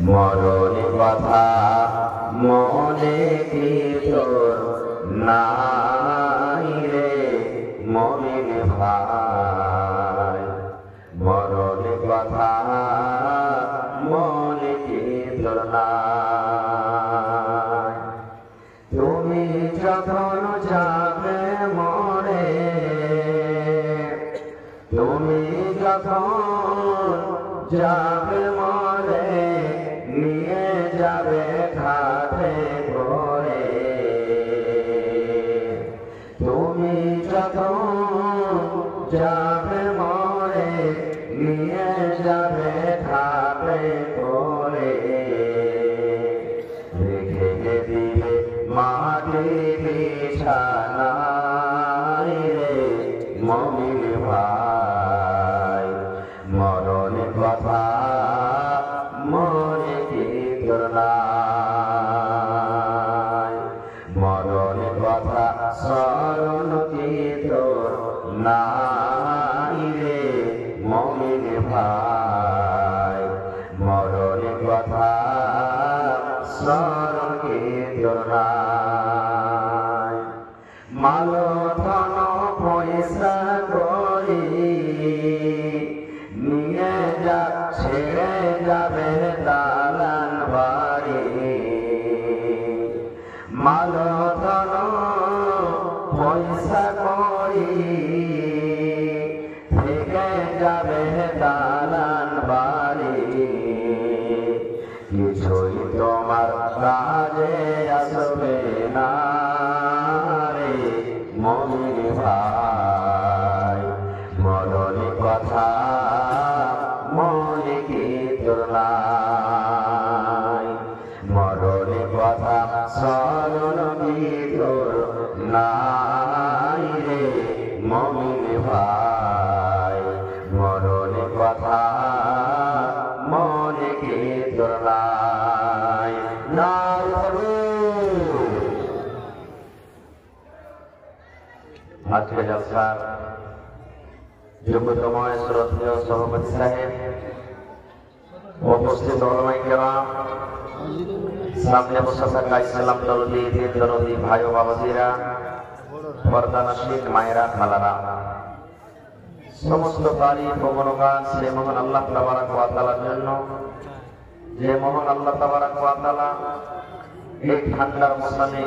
মরণ কথা মনে কি তোর নাই রে মমিন ভাই, মরণ কথা মনে কি তোর নাই। তুমি যখন যাবে মরে, তুমি যখন যাবে মরে, নিয়ে যাবে খাটে করে। তুমি যখন যাবে মরে, নিয়ে যাবে খাটে করে। রেখে দিবে মাটি বিছানায় রে মমিন ভাই, মরণ কথা মনে কি তোর নাই। মরণ কথা স্মরণ কি তোর নাই রে মমিন ভাই, মরণ কথা স্মরণ কি তোর নাই। মাল ধন পয়সা করি নিয়ে যা ছেড়ে যাবে দালান বাড়ি। মাল ধন পয়সা করি থেকে যাবে দালান বাড়ি। কিছুই তোমার কাজে আসবে না রে মমিন ভাই, মরণ কথা মনে কি তোর নাই। মরণ কথা স্মরণ কি তোর নাই রে মমিন ভাই, মরণ কথা মনে কি তোর নাই। আজকে জলসার যোগ্যতম শ্রদ্ধেয় সভাপতি সাহেব, উপস্থিত ওলামায়ে কেরাম, সামনে বসে থাকা ইসলাম দরদি দিন দরদি ভাই ও বাবাজিরা, পর্দানশীল মায়েরা খালারা, সমস্ত তারিফ ও গুণগান সে মহান আল্লাহ তাবারক ওয়া তাআলার জন্য, যে মহান আল্লাহ তাবারক ওয়া তাআলা এই ঠান্ডার মৌসুমে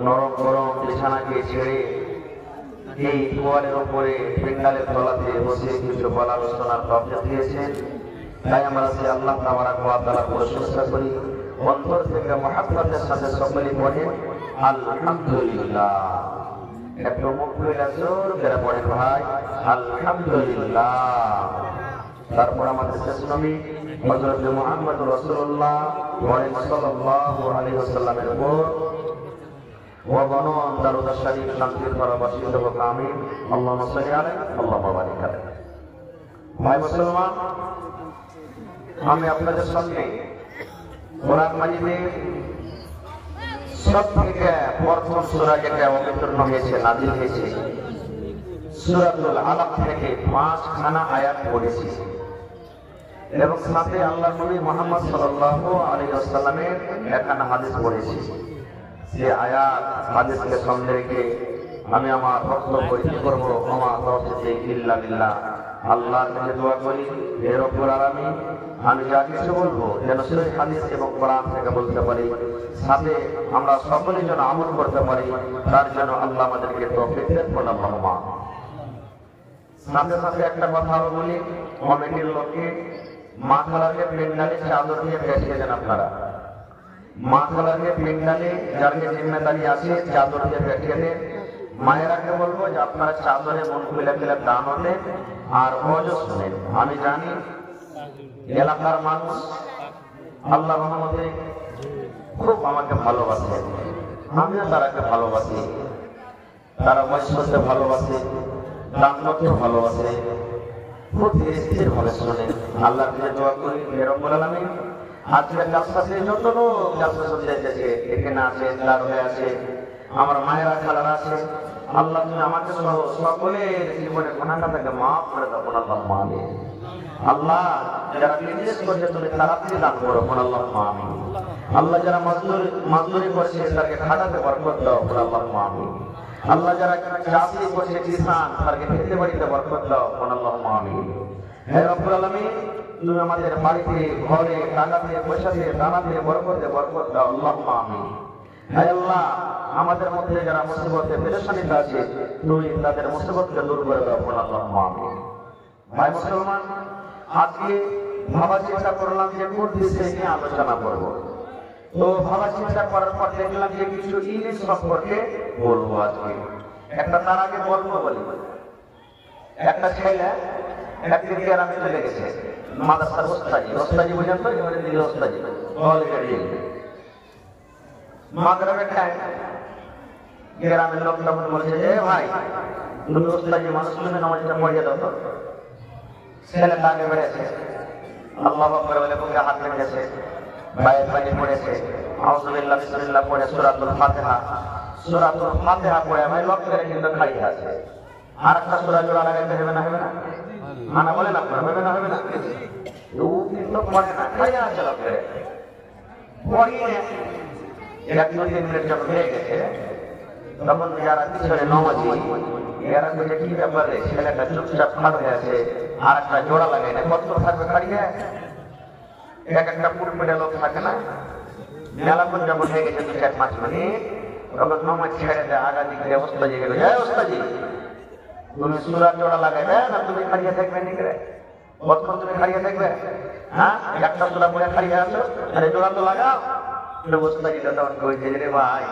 নরম গরম বিছানাকে ছেড়ে এই দুয়ারের উপরে পেন্ডালের তলাতে বসে কিছু বলা আলোচনার তৌফিক দিয়েছেন। তাই আমরা সে আল্লাহ তাবারক ওয়া তাআলার প্রশংসা করি, অন্তর থেকে মহব্বতের সাথে সকলে পড়ে আলহামদুলিল্লাহ। একটু মুখ খুলে জোর করে পড়েন ভাই আলহামদুলিল্লাহ। তারপর আমাদের শেষ নবী হযরত মুহাম্মদ রাসূলুল্লাহ সাল্লাল্লাহু আলাইহি ওয়াসাল্লামের উপর ওয়াবানুন দারুদ শরীফ শান্তির পরবর্তীত হোক আমিন। আল্লাহুম্মা সাল্লি আলাইহি আল্লাহুম্মা বারিক আলাইহি। ভাই মুসলমান, আমি আপনাদের সামনে কোরআন মাজিদের সবথেকে প্রথম সূরা যেটা অবতীর্ণ হয়েছে, নাযিল হয়েছে, সূরাতুল আলাক থেকে 5খানা আয়াত পড়েছি এবং সাথে আল্লাহর নবী মুহাম্মদ সাল্লাল্লাহু আলাইহি ওয়াসাল্লামের একখানা হাদিস পড়েছি। যে আয়াত হাদিসকে সামনে রেখে আমি আমার বক্তব্য কি করব, আমার তৌফিক ইল্লা বিল্লাহ। আল্লাহর কাছে দোয়া করি হে রব্বুল আলামিন, আমি যা কিছু বলবো যেন সহিহ হাদিস এবং কোরআন থেকে বলতে পারি, সাথে আমরা সকলে যেন আমল করতে পারি, তার জন্য আল্লাহ আমাদেরকে তৌফিক দেন। আল্লাহুম্মা। সাথে সাথে একটা কথা বলি, কমিটির লোককে মাথা লাগে পেন্ডালে চাদর দিয়ে পেঁচিয়ে দেন। আপনারা মাথা লাগে পেন্ডালে যার যে জিম্মেদারি আছে চাদর দিয়ে পেঁচিয়ে দেন। মায়েরাকে বলবো যে আপনারা চাদরে মন খুলে খুলে দান হতেন আর ওয়াজ শুনেন। আমি জানি এলাকার মানুষ আল্লাহ রহমতে খুব আমাকে ভালোবাসে, আমিও তারাকে ভালোবাসি। তারা ওয়াজ শুনতে ভালোবাসে, দান করতে ভালোবাসে, খুব স্থির ভাবে শোনে। আল্লাহর কাছে দোয়া করি হে রব্বুল আলামিন, আজকের জালসাতে যত লোক জালসা শুনতে এসেছে, এখানে আছে, দাঁড় হয়ে আছে, আমার মায়েরা খালারা আছে, আল্লাহ তুমি আমাকে সহ সকলের জীবনে গুনাহটাকে মাফ করে দাও। আল্লাহুম্মা আমিন। আল্লাহ যারা বিজনেস করছে তুমি তাড়াতাড়ি দান করো, আল্লাহুম্মা আমিন। আল্লাহ যারা মজদুরি করছে তাদেরকে খাটাতে বরকত দাও, আল্লাহুম্মা আমিন। আল্লাহ যারা চাকরি করছে কিষান তাদেরকে খেতে বাড়িতে বরকত দাও, আল্লাহুম্মা আমিন। হে রব্বুল আলামিন, তুমি আমাদের বাড়িতে ঘরে টাকাতে পয়সাতে দানাতে বরকত দাও, আল্লাহুম্মা আমিন। হে আল্লাহ, আমাদের মধ্যে যারা মুসিবতে পেরেশানিতে আছে তুমি তাদের মুসিবতকে দূর করে দাও, আল্লাহুম্মা আমিন। ভাই মুসলমান, আজকে ভাবা চিন্তা করলাম যে কোন বিষয় নিয়ে আলোচনা করব। তো ভাবা চিন্তা করার পর দেখলাম যে কিছু ইলিশ সম্পর্কে বলবো আজকে। তার আগে বলবো বলি, একটা ছেলে একদিন গ্রামে চলে গেছে, মাদ্রাসার ওস্তাজি বুঝেন তো, এবারে দিল ওস্তাজি মাগরিবের টাইম। গ্রামের লোক তখন বলছে, এ ভাই তুমি ওস্তাজি মানুষ, তুমি নামাজটা পড়িয়ে দাও তো। ছেলেটা আগে বেড়েছে, আল্লাহু আকবার বলে বুকে হাত রেখেছে, বাইরে পানি পড়েছে, আউযুবিল্লাহ বিসমিল্লাহ পড়ে সূরাতুল ফাতিহা পড়ে আমি লক্ষ্য করে কিন্তু খাইয়ে আছে। আর একটা সূরা জোড়া লাগাইতে হবে না, হবে না? মানা বলে না, হবে না, হবে না? ও কিন্তু পড়ে না, খাইয়ে আছে লক্ষ্য করে পড়িয়ে 1-2-3 মিনিট যখন হয়ে গেছে, তখন যারা পিছনে নামাজি এরা বলছে কি ব্যাপারে ছেলেটা চুপচাপ খাট হয়ে আছে, আর একটা জোড়া লাগাই না, কত থাকবে খাড়িয়ে? একটা পুরুপিটা লোক থাকে না, মেলাক্ষণ যখন হয়ে গেছে 2-4-5 মিনিট, তখন নামাজ ছেড়ে দেয়, আগা দিক দিয়ে ওস্তাজি গেল, ওস্তাজি তুমি সূরা জোড়া লাগাইবে না তুমি খাড়িয়ে থাকবে নাকি রে? কতক্ষণ তুমি খাড়িয়ে থাকবে? হ্যাঁ, একটা সূরা পড়ে খাড়িয়ে আছো, আরে জোড়া তো লাগাও। ওস্তাজিটা তখন কইছে, রে ভাই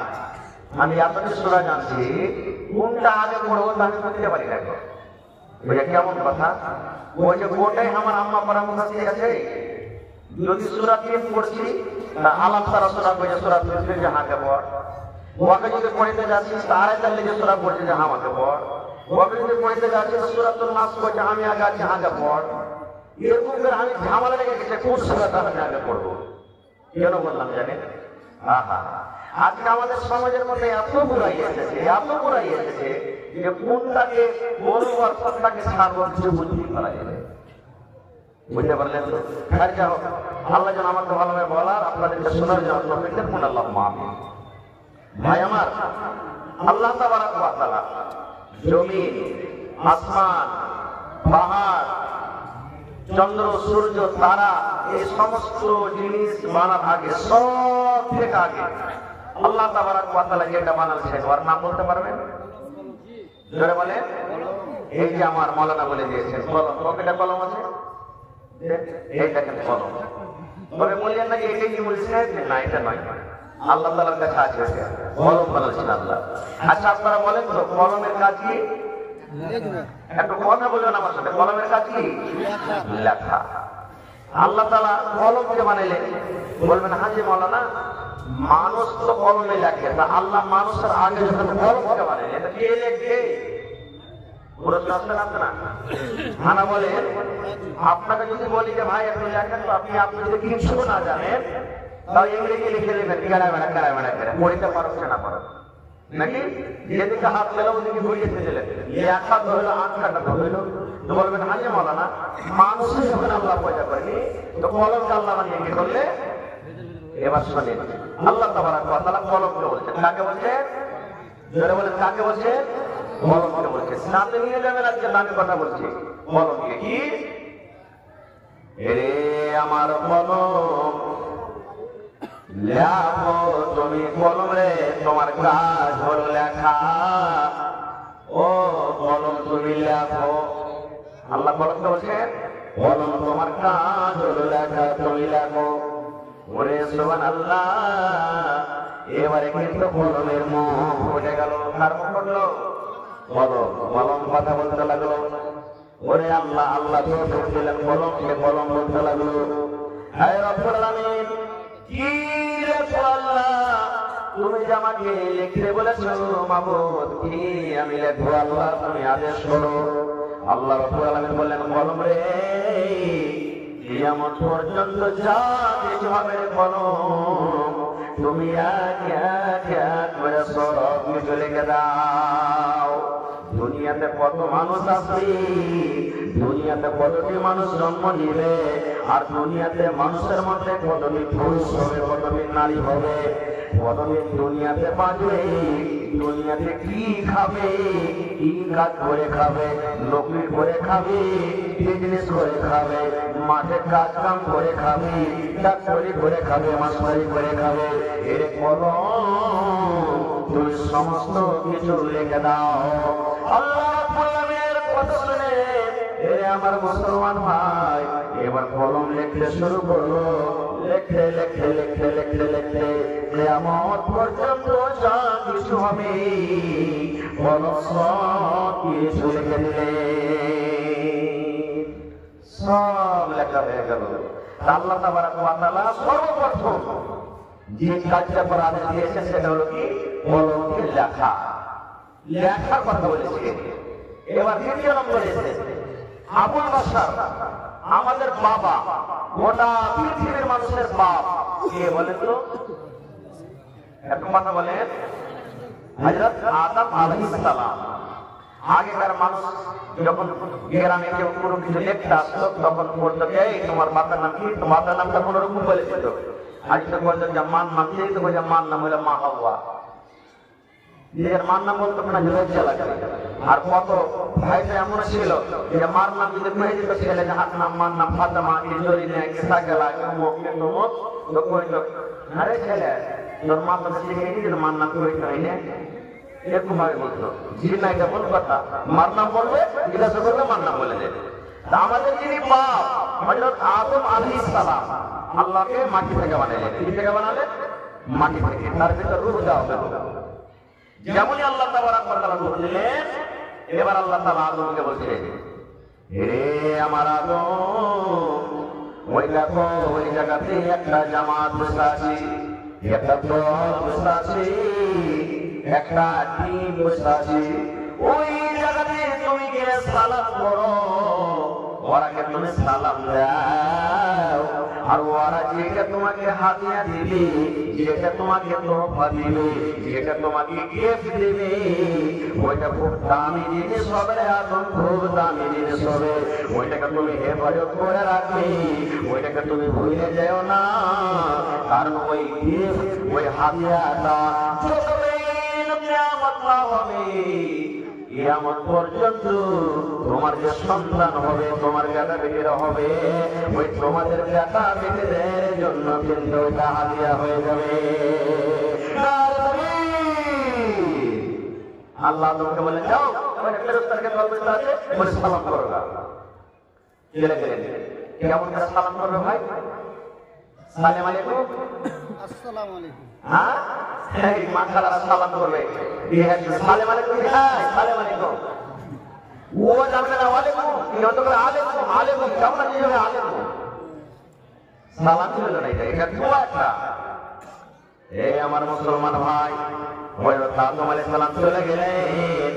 আমি এতটি সূরা জানছি, কোনটা আগে পড়বো তা আমি বুঝতে পারি না। বুঝে কেমন কথা? ওই যে গোটাই আমার আম্মা পরামর্শ দিয়ে গেছে, যদি সূরা 3 পড়ছি তা আলাপ তারা সূরা কইছে সূরা 3 যে হাতে পড়, ওকে যদি পড়তে যাচ্ছিস তারে তাহলে যে সূরা পড়ছে যে আমাকে পড়, ওকে যদি পড়তে যাচ্ছিস সূরাতুল নাস কইছে আমি আগে আছি হাতে পড়। এরকম করে আমি ঝামেলা লেগে গেছে কোন সূরাটা আমি আগে পড়বো। কেন বললাম জানেন? আজকে আমাদের সমাজের মধ্যে এত বুড়াই এসেছে যে কোনটাকে বলবো আর কোনটাকে ছাড়বো কিছু বুঝতেই পারা যাবে। বুঝতে পারলেন তো? আল্লাহ যেন আমাকে ভালোভাবে বলার, আপনাদেরকে শোনার জন্য তৌফিক দেন, আল্লাহুম্মা আমিন। ভাই আমার, আল্লাহ তাবারক ওয়া তাআলা জমিন, আসমান, পাহাড়, চন্দ্র, সূর্য, তারা এই সমস্ত জিনিস বানার আগে, সব থেকে আগে আল্লাহ তাবারক ওয়া তাআলা যেটা বানাচ্ছেন ওর নাম বলতে পারবেন? জোরে বলেন। এই যে আমার মাওলানা বলে দিয়েছেন কলম, কয়টা কলম আছে? এই দেখেন কলম। তবে বললেন না যে এটাই কি বলছেন? না, এটা নয়, আল্লাহ তাআলার কাছে আছে কলম বানাচ্ছেন আল্লাহ। আচ্ছা আপনারা বলেন তো কলমের কাজ কি? একটু কথা বলবেন আমার সাথে, কলমের কাজ কি? লেখা। আল্লাহ তাআলা কলমকে বানাইলেন, বলবেন হাজি মাওলানা মানুষ তো কলমে লেখে, তা আল্লাহ মানুষের আগে যখন কলমকে বানাইলেন এটা কে লেখে? প্রশ্ন আসতে না? মানা বলে আপনাকে যদি বলি যে ভাই আপনি লেখেন, তো আপনি যদি কিছু না জানেন তাও ইংরেজি লিখে নেবেন, কারা বেড়া পড়িতে পারছে না পারো নাকি? যেদিকে হাত গেল ওদিকে ঘুরিয়ে ফেলে লেখা ধরলো, আট কাটা ধরলো, তো বলবেন হাজি মাওলানা মানুষের যখন আল্লাহ পয়দা করেনি তো কলমকে আল্লাহ বানিয়ে কি করলে? এবার শোনেন, আল্লাহ তাবারক ওয়া তাআলা কলমকে বলছেন, কাকে বলছেন? যারা বলেন কাকে বলছেন? কলমকে বলছেন। সাথে নিয়ে যাবেন, আজকে নামে কথা বলছি কলমকে। কি এরে আমার কলম লেখো তুমি কলম রে, তোমার কাজ হলো লেখা, ও কলম তুমি লেখো। আল্লাহ কলমকে বলছেন কলম তোমার কাজ হলো লেখা, তুমি লেখো। ওরে সুবহানাল্লাহ, এবারে কিন্তু কলমের মুখ উঠে গেল। কার মুখ উঠলো? কলম। কলম কথা বলতে লাগলো। ওরে আল্লাহ, আল্লাহ তৌফিক দিলেন কলমকে, কলম বলতে লাগলো হে রব্বুল আলামিন, কি লেখো আল্লাহ? তুমি যে আমাকে লিখতে বলেছো মাবুদ, কি আমি লেখবো আল্লাহ? তুমি আদেশ করো। আল্লাহ রব্বুল আলামিন বললেন কলম রে, কিয়ামত পর্যন্ত যা কিছু হবে কলম তুমি এক করে সব কিছু লিখে দাও। দুনিয়াতে কত মানুষ আছে দুনিয়াতে কতটি মানুষ জন্ম নিবে, আর দুনিয়াতে মানুষের মধ্যে কতটি পুরুষ হবে, কতটি নারী হবে, কতদিন দুনিয়াতে বাঁচবে, দুনিয়াতে কি খাবে, কি কাজ করে খাবে, নকরি করে খাবে, বিজনেস করে খাবে, মাঠে কাজ কাম করে খাবে, ডাক্তারি করে খাবে, মাস্টারি করে খাবে, এর কলম তুমি সমস্ত কিছু লিখে দাও। আল্লাহ রাব্বুল কথা শুনে আমার মুসলমান ভাই এবার কলম লিখতে শুরু করলো। লিখতে লিখতে লিখতে লিখতে লিখতে কিয়ামত পর্যন্ত যা কিছু হবে কলম সব কিছু লিখে দিলে, সব লেখা হয়ে গেল। আল্লাহ তাবারাক ওয়া তাআলা সর্বপ্রথম যে কাজটা করার আদেশ দিয়েছেন সেটা হলো কি কলমকে লেখা, লেখার কথা বলেছে। এবার দ্বিতীয় নম্বর এসে আবুল বাশার আমাদের বাবা, গোটা পৃথিবীর মানুষের বাপ কে বলেন তো? এত কথা বলেন হযরত আদম আলাইহিস সালাম। আগেকার মানুষ যখন গ্রামে কেউ কোনো কিছু লিখতে আসতো তখন বলতো এই তোমার মাতার নাম কি, তোমার মাতার নামটা কোনো রকম বলে দিত। আজ তো বলতো যে মার নাম কি, তো বলছে মার নাম হলো মা হাওয়া। নিজের মার নাম বলতো না, লজ্জা লাগে। আর কত ভাইটা এমন ছিল যে মার নাম যদি কয়ে দিত ছেলে যে হাত নাম মার নাম ফাতেমা ইজরিনা কিসা গেলা মুখ মুখ তো কইতো আরে ছেলে তোর মা তো শিখে দিল মার নাম কইতে হয় না, এরকম ভাবে বলতো। জি না, এটা বল কথা, মার নাম বলবে জিজ্ঞাসা করবে মার নাম বলে দেবে। আমাদের যিনি বাপ হযরত আদম আলাইহিস সালাম আল্লাহকে মাটি থেকে বানালেন। কি থেকে বানালেন? মাটি থেকে। তার ভিতর রূহ দেওয়া হলো। যেমনই আল্লাহ তাবারাক ওয়া তাআলা রূহ দিলেন, এবার আল্লাহ তাআলা আদমকে বলছেন হে আমার আদম, ওই দেখো ওই জায়গাতে একটা জামাত বসে আছে, একটা দল বসে আছে, একটা টিম বসে আছে। ওই জায়গাতে তুমি গিয়ে সালাম করো, ওরাকে তুমি সালাম দাও। আর ওরা যেটা তোমাকে হাদিয়া দিবে, যেটা তোমাকে তোহফা দিবে, যেটা তোমাকে গিফট দিবে, ওইটা খুব দামি জিনিস হবে। আদম খুব দামি জিনিস হবে, ওইটাকে তুমি হেফাজত করে রাখবে, ওইটাকে তুমি ভুলে যেও না। কারণ ওই গিফট, ওই হাদিয়াটা যতদিন কিয়ামত না হবে, কিয়ামত পর্যন্ত তোমার যে সন্তান হবে, তোমার বেটা বেটিরা হবে, ওই তোমাদের বেটা বেটিদের জন্য কিন্তু ওটা হাদিয়া হয়ে যাবে। আল্লাহ তোমাকে বলে যাও ওই ফেরেশতাকে বলতে আছে বলে সালাম করো না। গেলে গেলে কেমন করে সালাম করবে ভাই? সালাম আলাইকুম, আসসালামু আলাইকুম। হ্যাঁ এই মাথালা সালাম করবে। সালাম আলাইকুম, হ্যাঁ সালাম আলাইকুম। ও জানবে না ওয়ালাইকুম, কি হতো করে আলাইকুম আলাইকুম, কেমন আছে আলাইকুম। সালাম ছিল না, এটা দোয়া একটা। এই আমার মুসলমান ভাই, হযরত আদম আলাইহিস সালাম চলে গেলেন।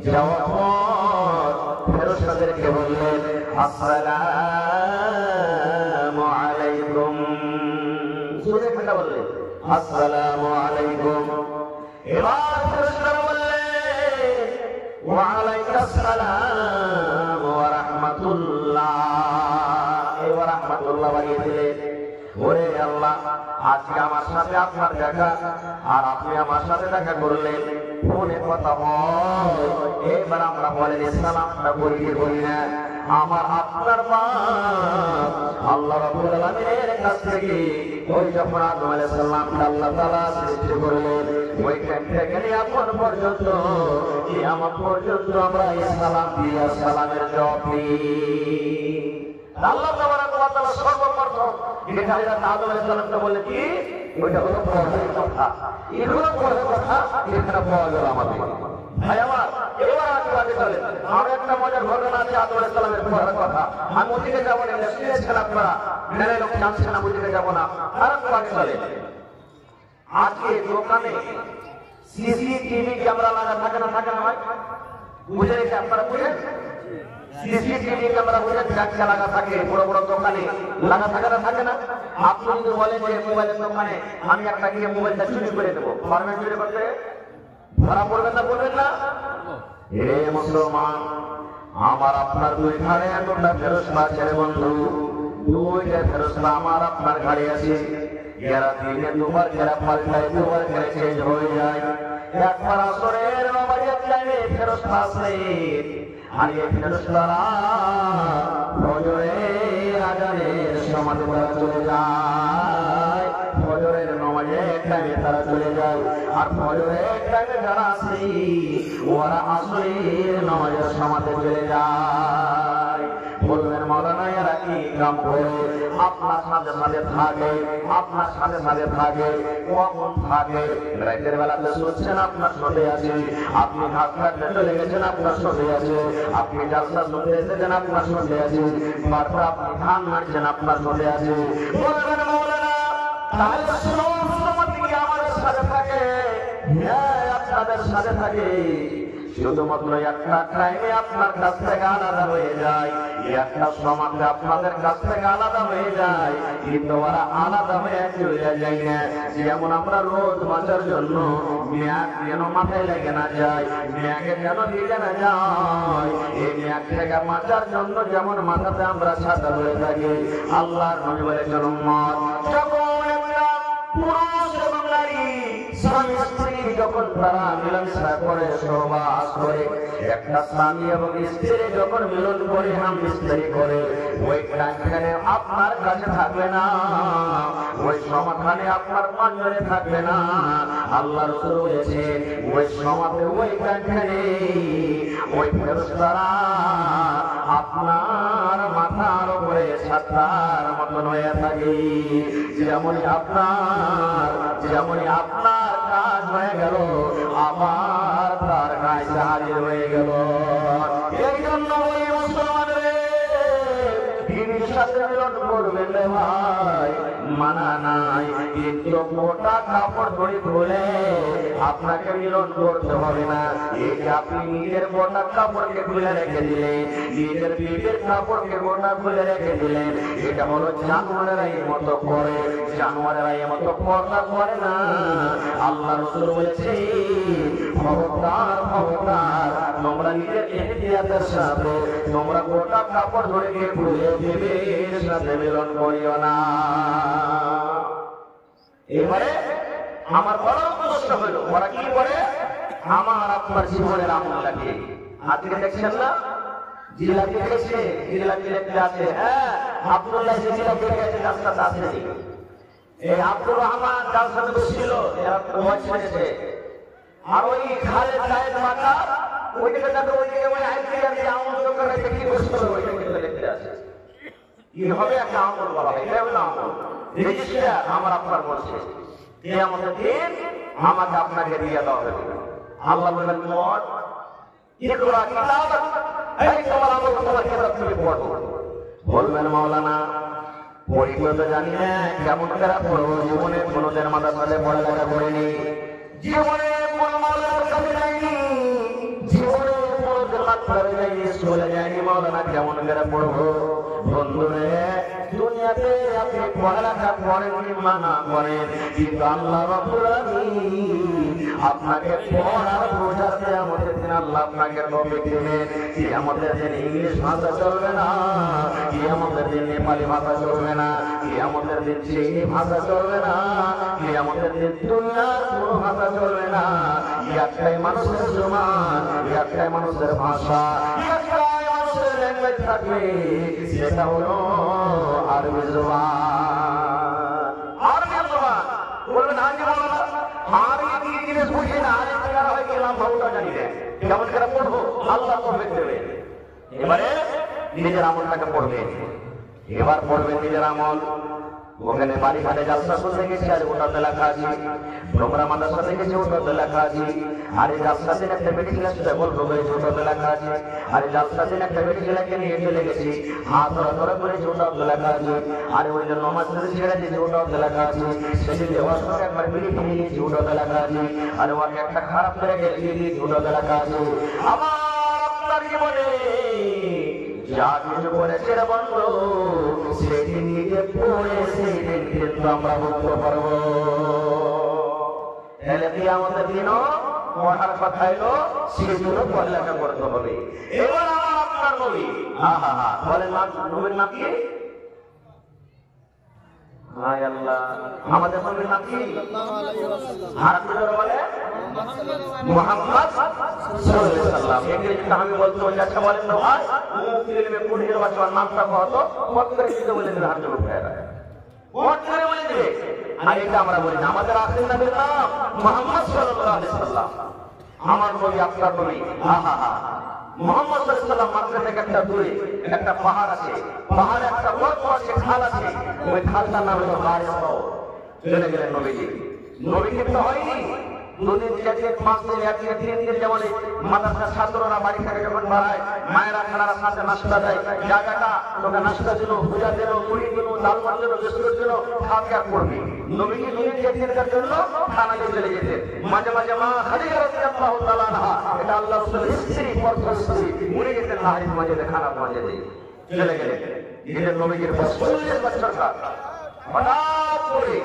যাওয়ার পর ফেরেশতাদেরকে বললেন আসসালামু আলাইকুম। সুরে ফেটা বললেন আসসালামু আলাইকুম। এবার ফেরেশতারা বললেন ওয়া আলাইকাস সালাম ওয়া রাহমাতুল্লাহ। ওয়া রাহমাতুল্লাহ বাড়িয়ে দিলেন। ওরে আল্লাহ, আজকে আমার সাথে আপনার দেখা, আর আপনি আমার সাথে দেখা করলেন, ফোনে কথা হয়, এবার আমরা বলেন সালামটা করি করি না। আমার আপনার বাপ আল্লাহ রাব্বুল আলামিনের কাছ থেকে ওই যখন আদম আলাইহিস সালামকে আল্লাহ তাআলা সৃষ্টি করলেন, ওইখান থেকে এখন পর্যন্ত কিয়ামত পর্যন্ত আমরা এই সালাম দিয়া সালামের জবাব দিই। আল্লাহ তাবারাক ওয়া তাআলা সর্বপ্রথম যেটা হযরত আদম আলাইহিস সালামকে বলে কি, ওইটা হলো পরহের কথা। এগুলো পরহের কথা এখানে পাওয়া গেল আমাদের। ভাই আমার, এবার আগে চলে। আর একটা মজার ঘটনা আছে আদম আলাইহিস সালামের পরহের কথা। আমি ওদিকে যাবো না, শুনেছেন আপনারা, মেরে লোক জানছে না, ওদিকে যাবো না। আর একটু আগে চলে। আজকে দোকানে সিসিটিভি ক্যামেরা লাগা থাকে না, থাকে না ভাই? বুঝে গেছে আপনারা, বুঝেন? সিসিটিভি ক্যামেরা বুঝে ট্যাক্সা লাগা থাকে, বড় বড় দোকানে লাগা থাকে না, থাকে না? আপনি যদি বলেন যে মোবাইলের দোকানে আমি একটা গিয়ে মোবাইলটা চুরি করে দেবো, পারবেন চুরি করতে? ধরা পড়বেন না, পড়বেন না? হে মুসলমান, আমার আপনার দুই ঘাড়ে দুটা ফেরস্তা আছে রে বন্ধু, দুইটা ফেরস্তা আমার আপনার ঘাড়ে আছে। এরা দিনে দুবার যারা পাল্টায়, দুবার করে চেঞ্জ হয়ে যায়। একবার আসরের নামাজের টাইমে ফেরস্তা আসে, আর এই ফেরস্তারা ফজরের আজানের সময় তারা চলে যায়। ফজরের নামাজের টাইমে তারা চলে যায়, আর ফজরের টাইমে যারা আসে ওরা আসরের নামাজের সময় চলে যায়। বলবেন মাওলানা এরা কি কাম করে? আপনার সাথে সাথে থাকে, আপনার সাথে সাথে থাকে। কখন থাকে? রাতের বেলাতে শুনছেন আপনার সাথে আছে, আপনি ঘাস কাটতে চলে গেছেন আপনার সাথে আছে, আপনি জালসা শুনতে এসেছেন আপনার সাথে আছে, তারপর আপনি ধান মারছেন আপনার সাথে আছে। বলবেন মাওলানা তাহলে সমস্ত কি আমাদের সাথে থাকে? হ্যাঁ, আপনাদের সাথে থাকে। শুধুমাত্র একটা টাইমে আপনার কাছ থেকে আলাদা হয়ে যায়, একটা সমাজে আপনাদের কাছ থেকে আলাদা হয়ে যায়, কিন্তু ওরা আলাদা হয়ে চলে যায় না। যেমন আমরা রোদ বাঁচার জন্য মেয়াক যেন মাথায় লেগে না যায়, মেয়াকে যেন ভিজে না যায়, এই মেয়াক থেকে বাঁচার জন্য যেমন মাথাতে আমরা ছাতা ধরে থাকি। আল্লাহর নবী বলেছেন উম্মত, যখন একটা পুরুষ এবং নারী স্বামী স্ত্রী যখন তারা মিলনসা করে, সহবাস করে, একটা স্বামী এবং স্ত্রী যখন মিলন করে, স্বামী স্ত্রী করে, ওই টাইমখানে আপনার কাছে থাকবে না, ওই সমাধানে আপনার পাঞ্জরে থাকবে না। আল্লাহ রাসূল বলেছেন ওই সমাধে ওই টাইমখানে ওই ফেরেশতারা আপনার মাথার উপরে ছাতার মতন হয়ে থাকে। যেমনই আপনার কাজ হয়ে গেল, আবার তার কাজ হাজির হয়ে গেল। এই জন্য ওই মুসলমানরে দিনের সাথে মিলন করবেন রে ভাই, মানা নাই, কিন্তু মোটা কাপড় ধরে খুলে আপনাকে মিলন করতে হবে না। এই যে আপনি নিজের মোটা কাপড়কে খুলে রেখে দিলেন, নিজের বিবির কাপড়কে মোটা খুলে রেখে দিলেন, এটা হলো জানোয়ারেরা এই মতো করে, জানোয়ারেরা এই মতো পর্দা করে না। আল্লাহ রাসূল বলেছে খবরদার খবরদার, তোমরা নিজের এহতিয়াতের সাথে তোমরা গোটা কাপড় ধরে খুলে বিবির সাথে মিলন করিও না। এবারে আমার বড় প্রশ্ন হলো, ওরা কি করে? আমার আপনার জীবনের আমলটাকে আজকে দেখছেন না, জিলাপি খেয়েছে, জিলাপি লেখতে আছে। হ্যাঁ, আব্দুল্লাহ জিলাপি খেয়েছে, রাস্তাতে আসেনি। এই আব্দুর রহমান যার সাথে বসছিল, এরা ওয়াজ করেছে, আর ওই খালেদ সাহেব মাতা ওইদিকে যাবে, ওইদিকে ওই আইপিআর যে আমল করে কি বসছিল, ওইটা কিন্তু লিখতে আছে। কি হবে? একটা আমল বলা হয়, এটা হলো আমল রেজিস্টার। আমার আপনার বলছে কিয়ামতের দিন আমাকে আপনাকে দিয়ে দেওয়া হবে। আল্লাহ বলবেন মত ইকরা কিতাবাক, এই তোমার আমল তোমার কিতাব তুমি পড়ো। বলবেন মাওলানা পড়িতে তো জানি না, কেমন করে পড়বো? জীবনে কোনোদিন মাদ্রাসায় পড়ালেখা করিনি, জীবনে কোনো মাওলানার কাছে যাইনি, জীবনে কোনোদিন মাদ্রাসায় যাইনি, স্কুলে যাইনি। মাওলানা কেমন করে পড়বো? বন্ধুরে, দুনিয়াতে আপনি পড়ালেখা করেননি মানা করেন, কিন্তু আল্লাহ রাব্বুল আলামিন আপনাকে পড়ার বোঝার কিয়ামতের দিন আল্লাহ আপনাকে তৌফিক দিবেন। কিয়ামতের দিন ইংলিশ ভাষা চলবে না, কিয়ামতের দিন নেপালি ভাষা চলবে না, কিয়ামতের দিন চীনি ভাষা চলবে না, কিয়ামতের দিন দুনিয়ার কোনো ভাষা চলবে না। একটাই মানুষের জমান, একটাই মানুষের ভাষা, একটাই মানুষের ল্যাঙ্গুয়েজ থাকবে, সেটা হলো আরবি জবান। আরবি জবান বলবেন হাজি মাওলানা, আরবি কি জিনিস বুঝি না, আরবি টাকা হয়ে গেলাম ভাবটা জানি না, কেমন করে পড়বো? আল্লাহ তৌফিক দেবে। এবারে নিজের আমলটাকে পড়বেন, এবার পড়বেন নিজের আমল। ওখানে বাড়ি ঘাটে জালসা শুনতে গেছি, আর ওটাতে লেখা আছে প্রোগ্রাম মাদ্রাসা দেখেছি, ওটাতে লেখা আছে। আর এই জালসা দিন একটা মেডিকেল স্টেবল রয়েছে, ওটাতে লেখা আছে। আর এই জালসা দিন একটা মেডিকেলকে নিয়ে চলে গেছি, হাত ধরা ধরা করেছি, ওটাতে লেখা আছে। আর ওই জন্য নমাজ পড়ে ছেড়ে দিয়েছি, ওটাতে লেখা আছে। সেদিন দেওয়ার সঙ্গে একবার বিড়ি কিনে নিয়েছি, ওটাতে লেখা আছে। আর ওকে একটা খারাপ করে গেছে, ওটাতে লেখা আছে। আমার আপনার জীবনে যা কিছু করেছে রে বন্ধু, সেদিন নিজে পড়ে সেদিন কিন্তু আমরা বুঝতে পারবো। তাহলে কিয়ামতের দিনও পড়ার কথা এলো সেগুলো পড়ালেখা করতে হবে। এবার আমার আপনার নবী বলেন না, নবীর নাম কি? হায় আল্লাহ, আমাদের নবীর নাম কি? আর আপনারা বলে মুহাম্মদ সাল্লাল্লাহু আলাইহি ওয়াসাল্লাম। ইংরেজিতে আমি বলতে বলি, আচ্ছা বলেন না ভাই, মুসলিমে পড়িয়ে বাচ্চার নামটা কত কত করে দিতে বলে দিলে হাত জোড় হয়ে যায়, কত করে বলে দিবে। আর এটা আমরা বলি না, আমাদের আখের নবীর নাম মুহাম্মদ সাল্লাল্লাহু আলাইহি ওয়াসাল্লাম। আমার নবী আপনার নবী। মুহাম্মদ সাল্লাল্লাহু আলাইহি ওয়াসাল্লাম মাত্র থেকে একটা দূরে একটা পাহাড় আছে, পাহাড়ে একটা বড় আছে, খাল আছে, ওই খালটার নাম হলো হারিসা। চলে গেলেন নবীজি। নবী কিন্তু হয়নি দুদিন, 4 দিন, 5 দিন, 1 দিন, 3 দিন। যেমন মাদ্রাসার ছাত্ররা বাড়ি থেকে যখন বাড়ায়, মায়েরা খানারা সাথে নাস্তা দেয়, জায়গাটা তোকে নাস্তা দিল, পূজা দিল, মুড়ি দিল, ডাল ভাত দিল, বিস্কুট দিল, খাওয়া আর করবি। নবীকে দুদিন 4 দিনের জন্য খানা দিয়ে চলে যেতেন। মাঝে মাঝে মা খাদিজা রাদিয়াল্লাহু তাআলা আনহা, এটা আল্লাহর রাসূলের স্ত্রী, প্রথম স্ত্রী, উনি গেছেন নাহিদ মাঝে খানা মাঝে দিয়ে চলে গেলেন। গেলেন নবীজির 40 বছর কাল। হঠাৎ করে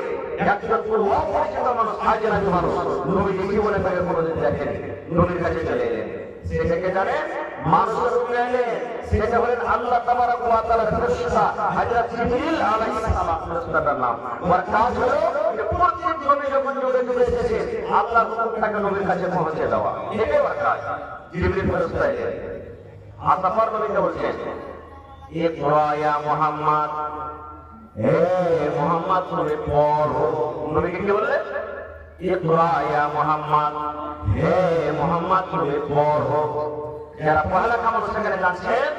একজন অপরিচিত মানুষ, হাজিরাজ মানুষ, নবীজি জীবনে তাকে কোনোদিন দেখেনি, নবীর কাছে চলে এলেন। সেটাকে জানেন মানুষের রূপে এলেন, সেটা হলেন আল্লাহ তাবারক ওয়া তাআলার ফেরেশতা হযরত জিবরিল আলাইহিস সালাম। ফেরেশতার নাম, ওর কাজ হলো যে প্রত্যেক নবী যখন যুগে যুগে এসেছে আল্লাহর হুকুমটাকে নবীর কাছে পৌঁছে দেওয়া, এটাই ওর কাজ। জিবরিল ফেরেশতা এলেন, আসাফার নবীকে বলছেন, ইকরা ইয়া মুহাম্মদ, হে মুহাম্মদ তুমি পড়ো। নবীকে কি বললেন? ইকরা ইয়া মুহাম্মদ, হে মুহাম্মদ তুমি পড়ো। যারা পড়ালেখা মানুষ সেখানে জানছেন,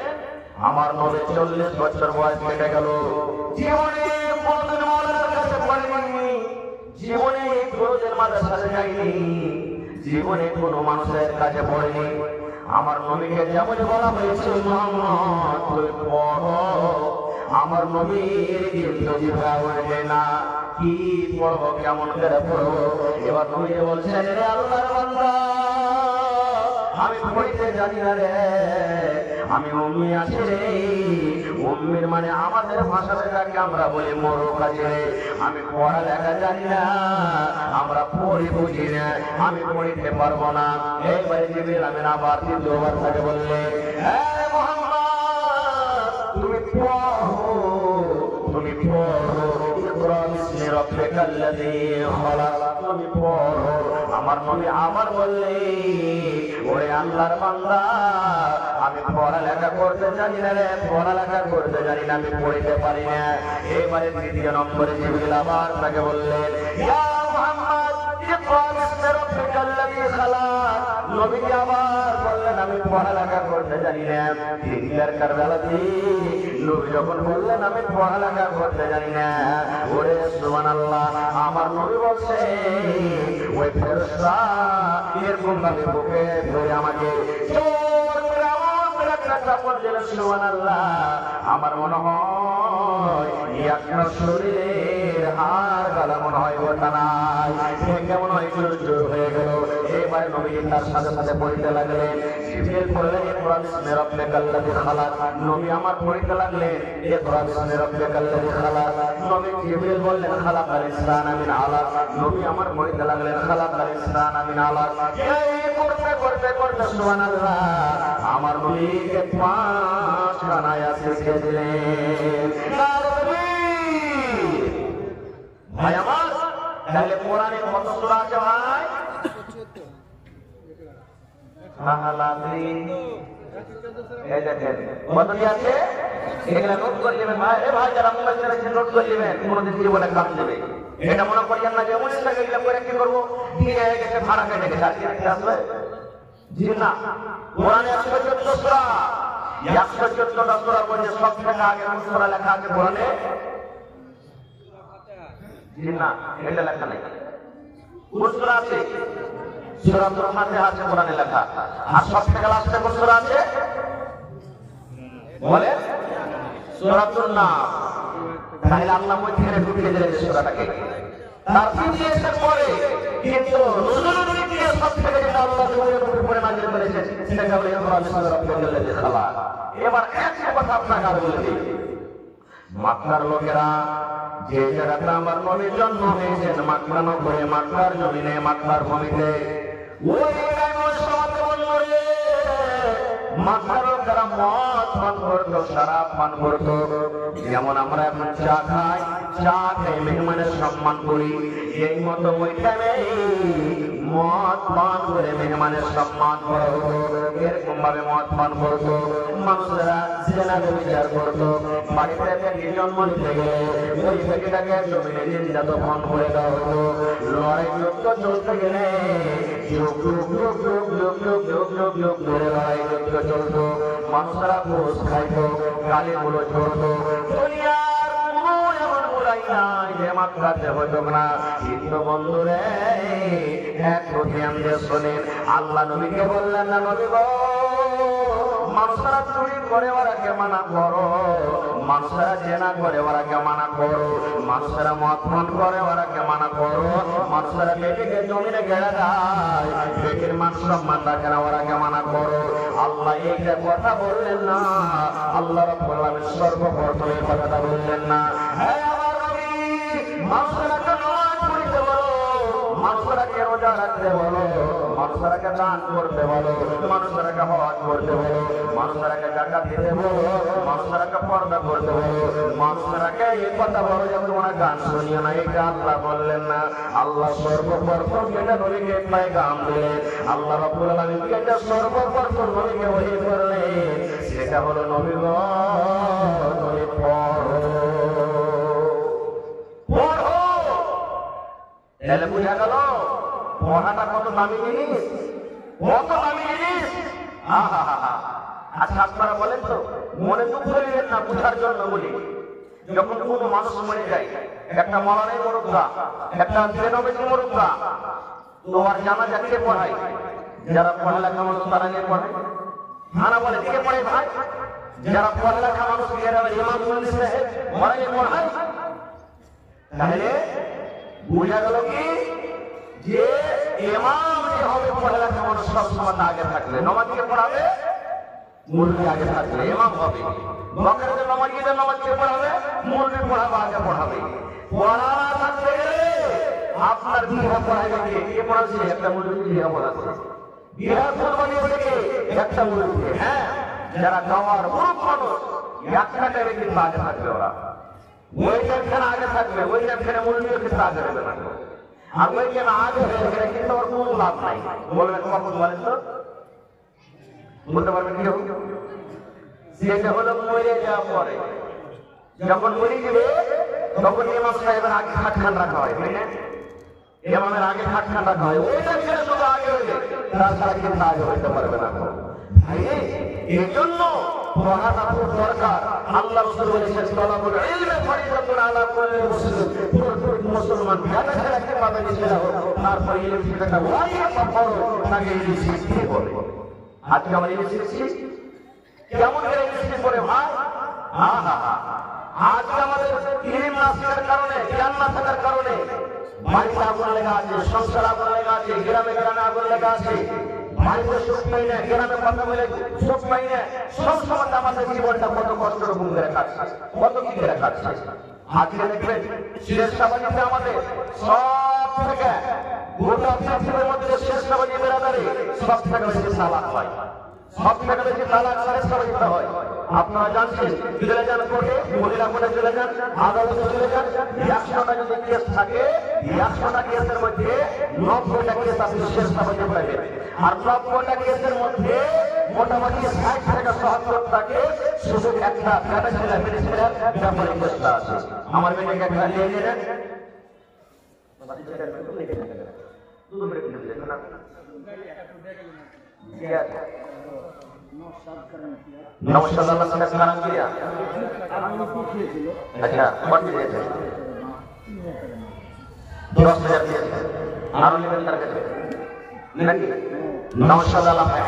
আমার নবী 40 বছর বয়স কেটে গেল, জীবনে কোনদিন মাওলানার কাছে পড়েনি, জীবনে কোনদিন মাদ্রাসায় যায়নি, জীবনে কোনো মানুষের কাছে পড়েনি। আমার নবীকে যেমন বলা হয়েছে মুহাম্মদ তুমি পড়ো, আমার নবীর কিন্তু জিহ্বা ওঠে না, কি পড়বো, কেমন করে পড়বো। এবার নবী বলছেন, রে আল্লাহর বান্দা, আমি পড়তে জানি না রে, আমি উম্মি আছি রে। উম্মির মানে আমাদের ভাষাতে যাকে আমরা বলি মোরক আছে রে। আমি পড়ালেখা জানি না, আমরা পড়ি বুঝি না, আমি পড়িতে পারবো না। এইবারে জিবরিল আমিন আবার 3বার তাকে বললেন, হে মুহাম্মদ তুমি পড়ো, তুমি পড়ো, ইকরা বিসমি রাব্বিকাল্লাযী খালাক, তুমি পড়ো। আমার নবী আবার বললেন, ওরে আল্লাহর বান্দা, আমি পড়ালেখা করতে জানি না রে, পড়ালেখা করতে জানি না, আমি পড়িতে পারি না। এবারে 3 নম্বরে জিবরিল আবার তাকে বললেন, ইয়া মুহাম্মদ ইকরা বিসমি রাব্বিকাল্লাযী খালাক। নবী আবার বললেন, আমি পড়ালেখা করতে জানি না। 3 কারবেলাতে নবী যখন বললেন আমি পড়ালেখা করতে জানি না, ওরে সুবহানাল্লাহ, আমার নবী বলছে ওই ফেরেশতা এরকম ভাবে বুকে ধরে আমাকে জোর করে আমার একটা চাপড় দিলেন। সুবহানাল্লাহ, আমার মনে হয় আপনার শরীরের হাড় গালা মনে হয় ওটা নাই, কেমন হয় জোর হয়ে গেল। এবার নবী তার সাথে সাথে পড়তে লাগলেন। জিবরিল বললেন, ইকরা বিসমি রাব্বিকাল্লাযী খালাক। নবী আমার পড়তে লাগলেন, ইকরা বিসমি রাব্বিকাল্লাযী খালাক। নবী জিবরিল বললেন, খালাকাল ইনসানা মিন আলাক। নবী আমার পড়তে লাগলেন, খালাকাল ইনসানা মিন আলাক। এই করতে করতে করতে সুবহানাল্লাহ, আমার নবীকে 5খানা আয়াত শিখিয়ে দিলেন। ভাই আমার, তাহলে কোরআনে কত সূরা আছে ভাই? এই দেখেন কতটি আছে, এগুলা নোট করে নেবেন ভাই। ভাই যারা মোবাইল চালাচ্ছেন নোট করে নেবেন, কোনদিন জীবনে কাজ দেবে। এটা মনে করিয়েন না যে এমন ইচ্ছা এগুলা করে কি করবো, দিয়ে গেছে ভাড়া কেটে গেছে, আর কি আসবে? জি না, কোরআনে 114 সূরা, 114টা সূরার মধ্যে সব থেকে আগে কোন সূরা লেখা আছে কোরআনে? জি না, এটা লেখা নেই। কোন সূরা আছে? সূরাতুল ফাতিহা আছে কোরআনে লেখা। আর সব থেকে লাস্টে কোন সূরা আছে বলে? সূরাতুন নাস। তাহলে আল্লাহ মধ্যে ঢুকিয়ে দিলেন সূরাটাকে। তার পিছনে এসে পড়ে, কিন্তু নুজুলুল দিকে সব থেকে যেটা আল্লাহ জমিনের উপরে নাযিল করেছেন সেটা হলো ইকরা বিসমি রাব্বিকাল্লাযী খালাক। এবার একটা কথা আপনাকে আর বলে দিই, মক্কার লোকেরা যে জায়গাতে আমার নবীর জন্ম হয়েছেন, মক্কা নগরে, মক্কার জমিনে, মক্কার ভূমিতে, ওই সমাজে বন্ধুরে মাথার যারা মদ পান করতো, শরাব পান করতো, যেমন আমরা এখন চা খাই, চা খেয়ে মেহমানের সম্মান করি, এই মতো ওই টাইমে মদ পান করে মেহমানের সম্মান করা হতো। এরকম ভাবে মদ পান করতো, মানুষেরা জেনা বিচার করতো। বাড়িতে বেটি জন্ম নিতে গেলে ওই বেটিটাকে জমিনে নির্যাতন করে দেওয়া হতো। লড়াই যুদ্ধ চলতে গেলে যুগ যুগ যুগ যুগ যুগ যুগ যুগ যুগ যুগ ধরে লড়াই যুদ্ধ চলতো। মানুষেরা ঘুষ খাইতো, গালিগুলো চলতো। দুনিয়ার কোনো এমন বুড়াই নাই যে মাত্রাতে হইত না। কিন্তু বন্ধুরে একটু ধ্যান দিয়ে শোনেন, আল্লাহ নবীকে বললেন না, নবী গো মানুষেরা চুরি করে ওরাকে মানা করো, মানুষেরা জেনা করে ওরাকে মানা করো, মানুষেরা মদ পান করে ওরাকে মানা করো, মানুষেরা বেটিকে জমিনে গেড়ে দেয়, বেটির মান সম্মান রাখে না ওরাকে মানা করো। আল্লাহ এইটা কথা বললেন না, আল্লাহ রাব্বুল আলামিন সর্বপ্রথম এই কথাটা বললেন না। হ্যাঁ আমার নবী, মানুষেরা নামাজ পড়তে বলো, মানুষেরা রোজা রাখতে বলো, মানুষেরা দান করতে বলো, মানুষেরা হজ করতে বলো, মানুষেরা যাকাত দিতে বলো, মানুষেরা পর্দা করতে বলো, মানুষেরা এই কথা বলো যে তোমরা গান শুনিও না। এটা আল্লাহ বললেন না। আল্লাহ সর্বপ্রথম এটা নবীকে পায়গাম দিলেন, আল্লাহ রাব্বুল আলামিন এটা সর্বপ্রথম নবীকে ওহী করলেন। সেটা হলো নবী গো তুমি পড়ো পড়ো। তাহলে বুঝা গেল পড়াটা কত দামি জিনিস, কত দামি জিনিস। আচ্ছা আপনারা বলেন তো, মনে দুঃখ নেবেন না, বুঝার জন্য বলি। যখন কোনো মানুষ মরে যায়, একটা মরণের মুরুব্বা, একটা বেনবেজি মুরুব্বা, তোমার জানাজা কে পড়ায়? যারা পড়ালেখা মানুষ তারা নিয়ে পড়ায়। আনা বলে কে পড়ে ভাই? যারা পড়ালেখা মানুষ ইমাম মুফতি সাহেব ওরা নিয়ে পড়ায়। তাহলে বুঝা গেল কি যে ইমাম যে হবে পড়ালেখা মানুষ সবসময় আগে থাকবে, নমাজকে পড়াবে, মুরব্বি আগে থাকবে, ইমাম হবে। বকরের নমাজীদের নমাজকে পড়াবে, মুরব্বি পড়াবে, আগে পড়াবে। পড়া থাকতে গেলে আপনার বিহা পড়াবে কে? কে পড়াচ্ছে? একটা মুরব্বি বিহা পড়াচ্ছে। বিহা কোরবানি হলে কে? একটা মুরব্বি। হ্যাঁ, যারা গাওয়ার মুরব্বি মানুষ একটা টাইমে কিন্তু আগে থাকবে, ওরা ওই টাইমখানে আগে থাকবে, ওই টাইমখানে মুরব্বিও কিন্তু আগে হবে না। আর ওই যেন আগে হয়ে গেলে কিন্তু ওর কোনো লাভ নাই। বলবেন কখন বলেন তো? বলতে পারবেন কেউ? সেটা হলো মরে যাওয়ার পরে, যখন মরে যাবে তখন ইমাম সাহেবের আগে খাটখান রাখা হয়, তাই না? ইমামের আগে খাটখান রাখা হয়, ওই টাইমখানে শুধু আগে হইবে, তাছাড়া কিন্তু আগে হইতে পারবে না। এই জন্য পড়াটা খুব দরকার। আল্লাহ রাসূল বলেছেন তলাবুল ইলমি ফরিদাতুন আলা কুল্লি মুসলিম। প্রত্যেক মুসলমান জ্ঞানের একটা পাবে ছেলে হোক, তারপর ইলম শিখাটা ওয়াজিব ফরজ, তাকে ইলম শিখতে হবে। আজকে আমরা ইলম শিখছি, কেমন করে ইলম শিখতে হবে ভাই? আজকে আমাদের ইলম না শেখার কারণে, জ্ঞান না থাকার কারণে বাড়িতে আগুন লেগে আছে, সংসার আগুন লেগে আছে, গ্রামে গ্রামে আগুন লেগে আছে। বাড়িতে সুখ পাই না, গ্রামে কথা বলে সুখ পাই না। সব সময় আমাদের জীবনটা কত কষ্টের ঘুম করে কাটছে, কত কি করে কাটছে। আজকে দেখবেন শেরশাবাদীতে আমাদের সব থেকে গোটা পৃথিবীর মধ্যে শেরশাবাদী বেরাদারে সব থেকে বেশি তালাক হয়, সব থেকে বেশি তালাক শেরশাবাদীতে হয়। আপনারা জানছেন, চলে যান কোর্টে, মহিলা কোর্টে চলে যান, আদালতে চলে যান, 100টা যদি কেস থাকে, 100টা কেসের মধ্যে 90টা কেস আপনি শেরশাবাদী পাবেন। আর 90টা কেসের মধ্যে মোটামুটি 60 থেকে 70টা কেস শুধু একটা ব্যাপার ছেলে মেয়ে ছেলের ব্যাপারে কেসটা আছে। আমার মেয়েকে একটা নিয়ে নিলেন, নমস্কার আল্লাহ সাহেব কারণ দিয়া। আচ্ছা কত দিয়েছে? 10,000 দিয়েছে। আরো নেবেন তার কাছে নাকি? নমস্কার আল্লাহ ভাই।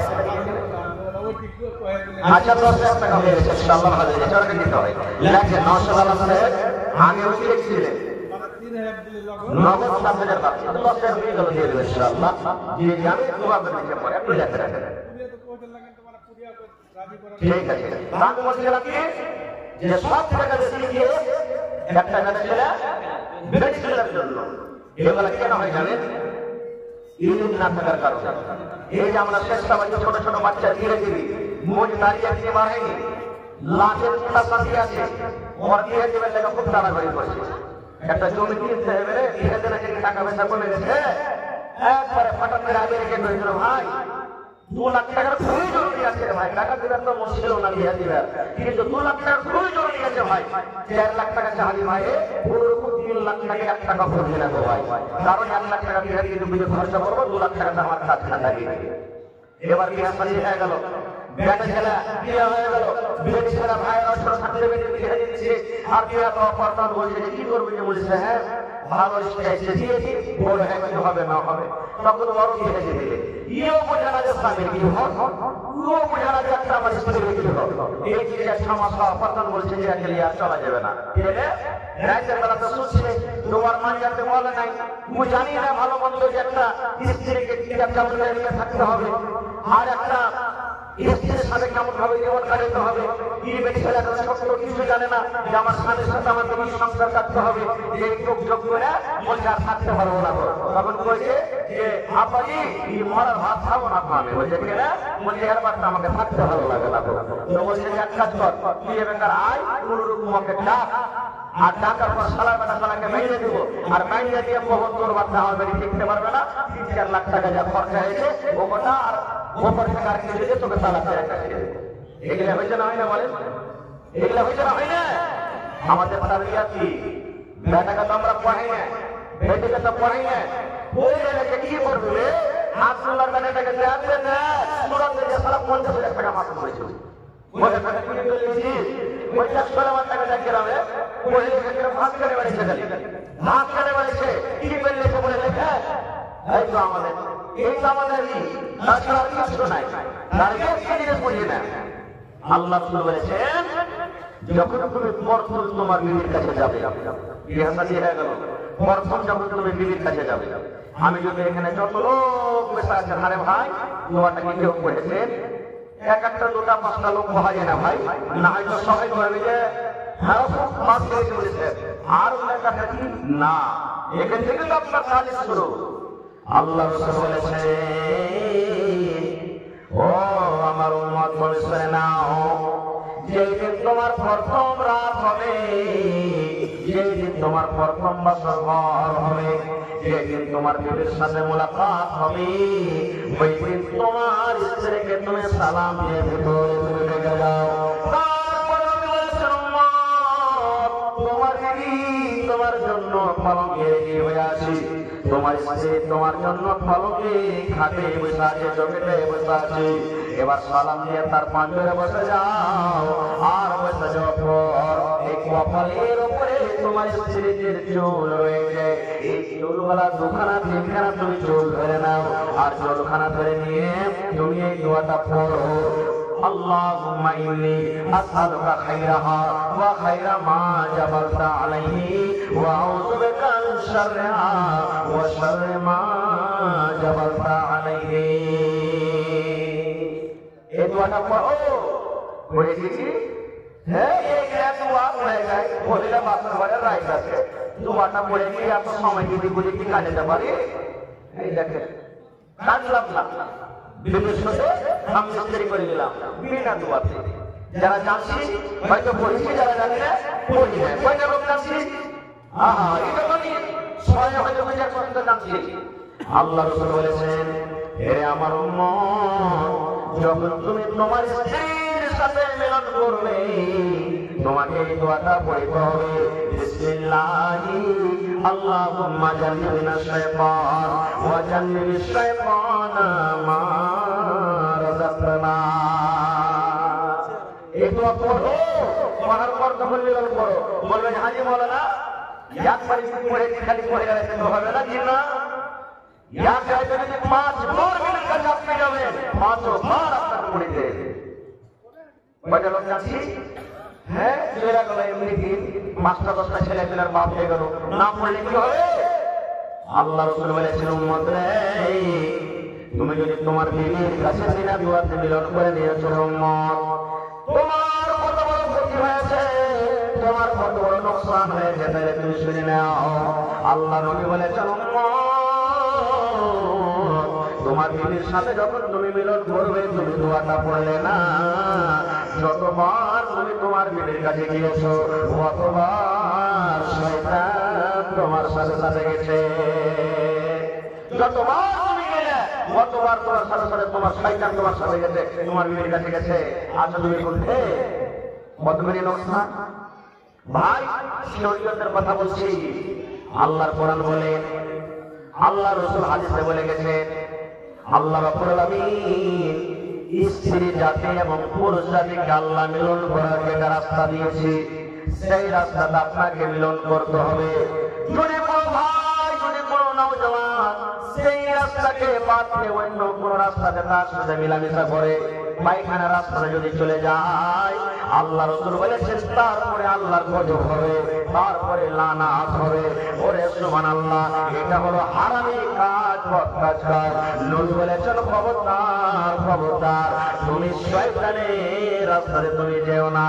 আচ্ছা 10,000 টাকা হয়ে গেছে, আল্লাহ ভালো দিয়েছে, ওরা দিতে হয়। লাগছে নমস্কার আল্লাহ সাহেব আগে ওই লিখছিলেন নগদ 7,000 টাকা, 10,000 হয়ে গেল, দিয়ে দেবেন ইনশাআল্লাহ। দিয়ে আমি দোয়া করে দিতে পারি, আপনি লেখে রাখেন। ঠিক আছে, আমি বলছিলাম কি যে সব টাকা বেশি গিয়ে একটা গাড়ি ছেলে বেশি ছেলের জন্য এগুলো কেন হয় জানেন? ইলিম না থাকার কারণে। এই যে আমরা চেষ্টা করি ছোট ছোট বাচ্চা ধীরে ধীরে মোট দাঁড়িয়ে দিয়ে বাড়াইনি, লাখের মোটা সাথী আছে, ওর দিয়ে দেবেন লেগে খুব তাড়াতাড়ি করছে। একটা জমি কিনতে হবে, ধীরে ধীরে টাকা পয়সা কমে গেছে, একবারে হঠাৎ করে আগে রেখে করেছিল ভাই 2 লাখ টাকার খুবই জরুরি আছে ভাই, টাকা দিবেন তো মুশকিল না দিয়ে দিবেন, কিন্তু 2 লাখ টাকার খুবই জরুরি আছে ভাই। 4 লাখ টাকা চাহালি ভাই, 3 লাখ টাকা 1 টাকা করবে না ভাই, কারণ 1 লাখ টাকা দিয়ে কিন্তু বিলে খরচা করবো, 2 লাখ টাকা আমার কাজ খাতা দিয়ে। এবার বিয়ে শাদী হয়ে গেল, বেটা ছেলে বিয়ে হয়ে গেল, বিয়েটি ছেলে ভাইয়ের অস্ত্র থাকতে বেটে বিয়ে দিচ্ছে, আর বিয়ে তো অপরতান বলছে যে কি করবে, যে বলছে হ্যাঁ ভালো চাইছে দিয়েছি, বড় হ্যাঁ কিছু হবে না হবে, তখন বড় বিয়ে দিলে ইয়েও বোঝা না যে স্বামীর কি হোক, ইয়েও বোঝা না যে একটা আমার স্ত্রীর কি হোক। এই যে 6 মাস অপরতান বলছে যে একে আর চলা যাবে না, রাতের বেলা তো শুনছে তোমার মান যাতে বলে নাই, তুই জানি না ভালো মন্দ যে একটা স্ত্রীকে নিয়ে থাকতে হবে, আর একটা স্ত্রীর সাথে কেমন ভাবে জীবন কাটাতে হবে, এই বেটি ছেলে সত্য কিছু জানে না যে আমার স্বামীর সাথে আমার তুমি সংসার কাটতে হবে, যে যোগ যোগ করে বলছে আর থাকতে পারবো না। তখন বলছে যে আপাজি এই মরার ভাত খাবো না আমি, বলছে ঠিক না, বলছে এর বাচ্চা আমাকে থাকতে ভালো লাগে না। তো বলছে এক কাজ কর, তুই এবার আয় কোনরকম আমাকে ডাক, আর টাকার পর সালার বেটা সালাকে বাইরে দেবো, আর বাইরে দিয়ে কখন তোর বাচ্চা আমার বাড়ি শিখতে পারবে না, 3-4 লাখ টাকা যা খরচা হয়েছে ওটা আর ওপর থেকে আর কিছু দিয়ে তোকে তালাতে একটা ছেড়ে দেবো। এগুলো হয়েছে না হয় না বলেন, এগুলো হয়েছে না হয় না? আমাদের তারবিয়া কি, বেটাকে তো আমরা পড়াই না, বেটিকে তো পড়াই না, ওই বেটাকে কি করবে, আব্দুল্লাহর বেটাকে দেখবে না সুরত দিয়ে সারা 50,000 টাকা মাসে হয়েছে, বলে টাকা কিনে ফেলেছি, ওই 100,000 টাকা যা গ্রামে বলে ভাত কেনে বাড়িছে, ভাত কেনে বাড়িছে কি বললেছে বলে লেখা, এই তো আমাদের, এই তো আমাদের তাছাড়া আর কিছু নাই, তারকে জিনিস বুঝি না। আল্লাহ বলেছেন যখন তুমি প্রথম তোমার বিবির কাছে যাবে, বিয়ে শাদী হয়ে গেল, প্রথম যখন তুমি বিবির কাছে যাবে, আমি যদি এখানে যত লোক বসে আছে, আরে ভাই দোয়াটা কি কেউ পড়েছেন, এক একটা 2-5টা লোক পাওয়া যায় না ভাই, না হয়তো সবাই বলবে যে হ্যাঁ মাছ খেয়ে চলেছে, আর ওদের কাছে কি না, এখান থেকে তো আপনার কাজ শুরু। আল্লাহ রাসূল বলেছে ও আমার উম্মত বলে শুনে নাও, যেদিন তোমার প্রথম রাত হবে, যেদিন তোমার প্রথম বছর ঘর হবে, যেদিন তোমার বিবির সাথে মুলাকাত হবে, ওই দিন তোমার স্ত্রীকে তুমি সালাম দিয়ে ভিতরে তুমি ঢুকে যাও। তারপরে আমি বলেছি উম্মত তোমার বিবি তোমার জন্য পালঙ্কে রেডি হয়ে আছি, তোমার স্ত্রী তোমার জন্য পালঙ্কে খাটে বসে আছে, চোখেতে বসে আছে, এবার সালাম দিয়ে তার পাঁজরে বসে যাও, আর বসে যাওয়ার পর এই কপালের উপরে তোমার স্ত্রীর চুল রয়েছে, এই চুলওয়ালা 2-3খানা তুমি চুল ধরে নাও, আর চুলখানা ধরে নিয়ে তুমি এই দোয়াটা পড়ো, اللهم إني أسألك خيرها وخير ما جبلت عليه وأعوذ بك من شرها وشر ما جبلت عليه। এই দোয়াটা পড়ো, পড়ে দিয়েছি, হ্যাঁ এই দোয়া পড়ে যায়, বলিলে বাসর ঘরে রাইট আছে, দোয়াটা পড়ে গিয়ে এত সময় যদি বলি কি কাটাতে পারি, এই দেখে কাটলাম না বিবির সাথে আমি স্ত্রী করে দিলাম বিনা দোয়াতে। যারা জানছি হয়তো পড়েছি, যারা জানি না পড়ি না, কয়টা লোক জানছি, এটা বলি সবাই হয়তো বিচার করতে জানছি। আল্লাহ রাসূল বলেছেন হে আমার উম্মত, যখন তুমি তোমার স্ত্রীর সাথে মিলন করবে, তোমাকে এই দোয়াটা পড়তে হবে, বিসমিল্লাহি আল্লাহুম্মা জান্নিবনা শাইতান ওয়া জান্নিবিশ শাইতানা মা রাযাকতানা। এই দোয়া পড়ো, পড়ার পর তখন মিলন করো, বলবেন হাজি মাওলানা একবার পড়ে খালি পড়ে গেলে তো হবে না, কি না, এক জায়গায় যদি 5 বার মিলন কাছে আপনি যাবেন, 5 বার আপনাকে পড়ে দেবে। কয়টা লোক জানছি, হ্যাঁ চলে গেল এমনি দিন, 5টা-10টা ছেলে পেলার বাপ হয়ে গেল, না পড়লে কি হবে? আল্লাহ রাসূল বলেছেন উম্মত রে, তুমি যদি তোমার বিবির কাছে বিনা দোয়াতে মিলন করে নিয়েছো উম্মত, তোমার কত বড় ক্ষতি হয়েছে, তোমার কত বড় নোকসান হয়েছে, তাহলে তুমি শুনে নাও। আল্লাহ নবী বলেছেন উম্মত তোমার বিবির সাথে যখন তুমি মিলন করবে তুমি দোয়াটা পড়লে না, যতবার তুমি তোমার বিবির কাছে গিয়েছো ততবার শয়তান তোমার সাথে সাথে গেছে। যতবার তুমি গেলে কতবার তোমার সাথে সাথে তোমার শয়তান তোমার সাথে গেছে, তোমার বিবির কাছে গেছে। আচ্ছা তুমি বলতে কত মেনে নোসা ভাই, শরীয়তের কথা বলছি। আল্লাহর কোরআন বলেন, আল্লাহ রাসূল হাদিসে বলে গেছেন, আল্লাহ রাব্বুল আলামিন স্ত্রী জাতি এবং পুরুষ জাতিকে আল্লাহ মিলন করার একটা রাস্তা দিয়েছে। সেই রাস্তাটা আপনাকে মিলন করতে হবে। যদি কোনো ভাই, যদি কোনো নওজওয়ান সেই রাস্তাকে বাদ দিয়ে অন্য কোন রাস্তাতে তার সাথে মিলামিশা করে পায়খানা রাস্তাতে যদি চলে যায়, আল্লাহ রাসূল বলেছেন তারপরে আল্লাহর গজব হবে, তারপরে লানাত হবে। ওরে সুবহানাল্লাহ, এটা হলো হারামি কাজ, বদকাজ কাজ। নবী বলেছেন খবরদার, খবরদার, তুমি শয়তানের রাস্তাতে তুমি যেও না।